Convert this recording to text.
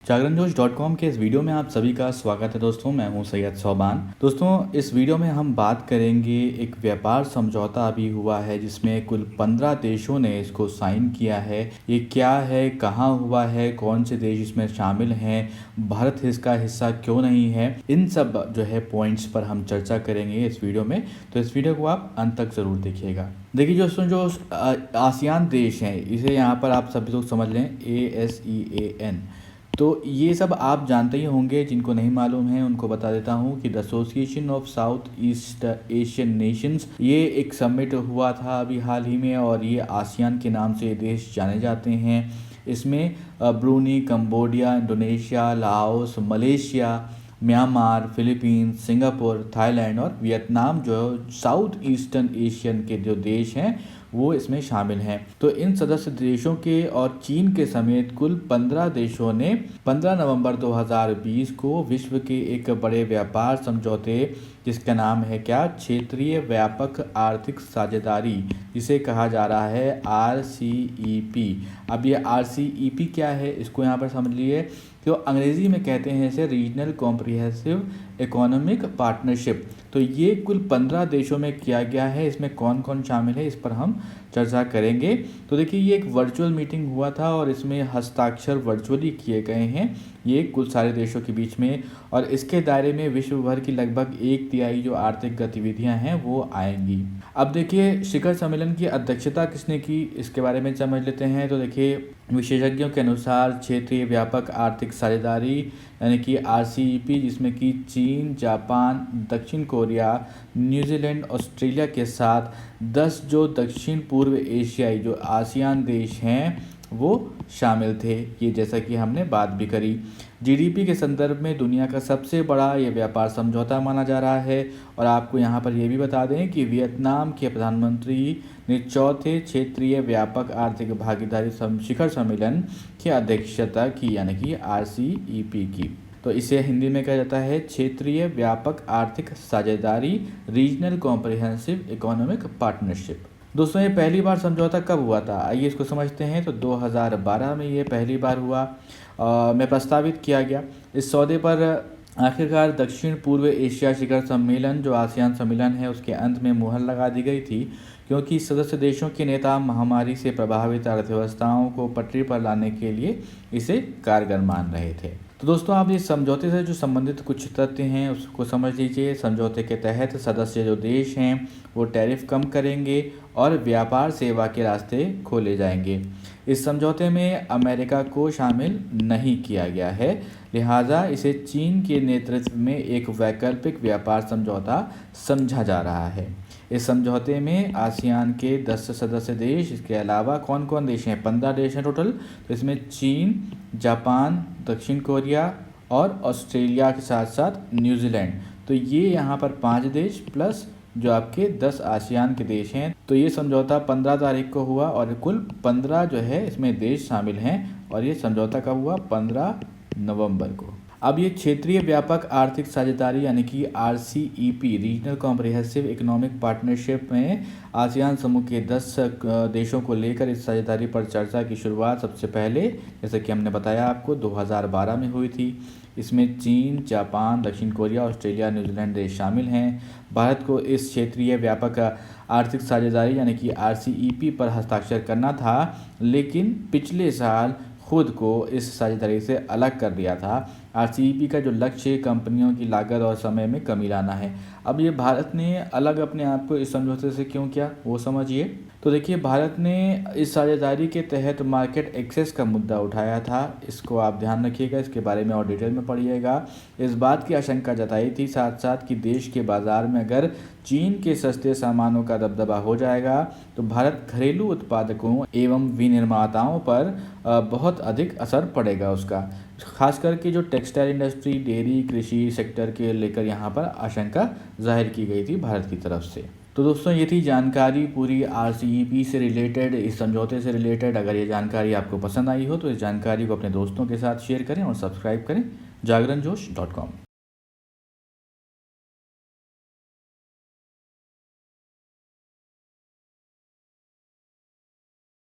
जागरणजोश.com के इस वीडियो में आप सभी का स्वागत है दोस्तों। मैं हूं सैयद सोबान। दोस्तों, इस वीडियो में हम बात करेंगे, एक व्यापार समझौता अभी हुआ है जिसमें कुल 15 देशों ने इसको साइन किया है। ये क्या है, कहां हुआ है, कौन से देश इसमें शामिल हैं, भारत इसका हिस्सा क्यों नहीं है, इन सब जो है पॉइंट्स पर हम चर्चा करेंगे इस वीडियो में। तो इस वीडियो को आप अंत तक ज़रूर देखिएगा। देखिए दोस्तों, जो आसियान देश हैं, इसे यहाँ पर आप सभी लोग समझ लें ASEAN। तो ये सब आप जानते ही होंगे, जिनको नहीं मालूम है उनको बता देता हूँ कि the association of south east Asian Nations, ये एक समिट हुआ था अभी हाल ही में, और ये आसियान के नाम से देश जाने जाते हैं। इसमें Bruny, Cambodia, Indonesia, Laos, Malaysia, Myanmar, Philippines, Singapore, Thailand और वियतनाम जो साउथ ईस्टर्न एशियन के जो देश हैं वो इसमें शामिल हैं। तो इन सदस्य देशों के और चीन के समेत कुल 15 देशों ने 15 नवंबर 2020 को विश्व के एक बड़े व्यापार समझौते, जिसका नाम है क्या, क्षेत्रीय व्यापक आर्थिक साझेदारी, जिसे कहा जा रहा है RCEP। अब ये RCEP क्या है, इसको यहाँ पर समझ लिए। तो अंग्रेज़ी में कहते हैं इसे रीजनल कॉम्प्रिहेंसिव इकोनॉमिक पार्टनरशिप। तो ये कुल 15 देशों में किया गया है। इसमें कौन कौन शामिल है इस पर हम चर्चा करेंगे। तो देखिए, ये एक वर्चुअल मीटिंग हुआ था और इसमें हस्ताक्षर वर्चुअली किए गए हैं ये कुल सारे देशों के बीच में, और इसके दायरे में विश्व भर की लगभग 1/3 जो आर्थिक गतिविधियां हैं वो आएंगी। अब देखिए, शिखर सम्मेलन की अध्यक्षता किसने की, इसके बारे में समझ लेते हैं। तो देखिए, विशेषज्ञों के अनुसार क्षेत्रीय व्यापक आर्थिक साझेदारी यानी कि RCEP, जिसमें कि चीन, जापान, दक्षिण कोरिया, न्यूजीलैंड, ऑस्ट्रेलिया के साथ 10 जो दक्षिण पूर्व एशियाई जो आसियान देश हैं वो शामिल थे। ये जैसा कि हमने बात भी करी, GDP के संदर्भ में दुनिया का सबसे बड़ा ये व्यापार समझौता माना जा रहा है। और आपको यहाँ पर ये भी बता दें कि वियतनाम के प्रधानमंत्री ने चौथे क्षेत्रीय व्यापक आर्थिक भागीदारी शिखर सम्मेलन की अध्यक्षता की, यानी कि RCEP की। तो इसे हिंदी में कहा जाता है क्षेत्रीय व्यापक आर्थिक साझेदारी, रीजनल कॉम्प्रिहेंसिव इकोनॉमिक पार्टनरशिप। दोस्तों, ये पहली बार समझौता कब हुआ था, आइए इसको समझते हैं। तो 2012 में ये पहली बार हुआ में प्रस्तावित किया गया। इस सौदे पर आखिरकार दक्षिण पूर्व एशिया शिखर सम्मेलन जो आसियान सम्मेलन है उसके अंत में मुहर लगा दी गई थी, क्योंकि सदस्य देशों के नेता महामारी से प्रभावित अर्थव्यवस्थाओं को पटरी पर लाने के लिए इसे कारगर मान रहे थे। तो दोस्तों, आप इस समझौते से जो संबंधित कुछ तथ्य हैं उसको समझ लीजिए। समझौते के तहत सदस्य जो देश हैं वो टैरिफ कम करेंगे और व्यापार सेवा के रास्ते खोले जाएंगे। इस समझौते में अमेरिका को शामिल नहीं किया गया है, लिहाजा इसे चीन के नेतृत्व में एक वैकल्पिक व्यापार समझौता समझा जा रहा है। इस समझौते में आसियान के 10 सदस्य देश, इसके अलावा कौन कौन देश हैं, 15 देश हैं टोटल। तो इसमें चीन, जापान, दक्षिण कोरिया और ऑस्ट्रेलिया के साथ साथ न्यूजीलैंड, तो ये यहाँ पर 5 देश प्लस जो आपके 10 आसियान के देश हैं। तो ये समझौता 15 तारीख को हुआ और कुल 15 जो है इसमें देश शामिल हैं, और ये समझौता कब हुआ, 15 नवंबर को। अब ये क्षेत्रीय व्यापक आर्थिक साझेदारी यानी कि RCEP, regional comprehensive economic partnership में आसियान समूह के 10 देशों को लेकर इस साझेदारी पर चर्चा की शुरुआत सबसे पहले, जैसे कि हमने बताया आपको, 2012 में हुई थी। इसमें चीन, जापान, दक्षिण कोरिया, ऑस्ट्रेलिया, न्यूजीलैंड देश शामिल हैं। भारत को इस क्षेत्रीय व्यापक आर्थिक साझेदारी यानी कि RCEP पर हस्ताक्षर करना था, लेकिन पिछले साल खुद को इस साझेदारी से अलग कर दिया था। RCEP का जो लक्ष्य कंपनियों की लागत और समय में कमी लाना है। अब ये भारत ने अलग अपने आप को इस समझौते से क्यों किया वो समझिए। तो देखिए, भारत ने इस साझेदारी के तहत मार्केट एक्सेस का मुद्दा उठाया था, इसको आप ध्यान रखिएगा, इसके बारे में और डिटेल में पढ़िएगा। इस बात की आशंका जताई थी साथ साथ कि देश के बाज़ार में अगर चीन के सस्ते सामानों का दबदबा हो जाएगा तो भारत घरेलू उत्पादकों एवं विनिर्माताओं पर बहुत अधिक असर पड़ेगा उसका, खास करके जो टेक्सटाइल इंडस्ट्री, डेयरी, कृषि सेक्टर के लेकर यहाँ पर आशंका जाहिर की गई थी भारत की तरफ से। तो दोस्तों, ये थी जानकारी पूरी RCEP से रिलेटेड, इस समझौते से रिलेटेड। अगर ये जानकारी आपको पसंद आई हो तो इस जानकारी को अपने दोस्तों के साथ शेयर करें और सब्सक्राइब करें जागरणजोश.com।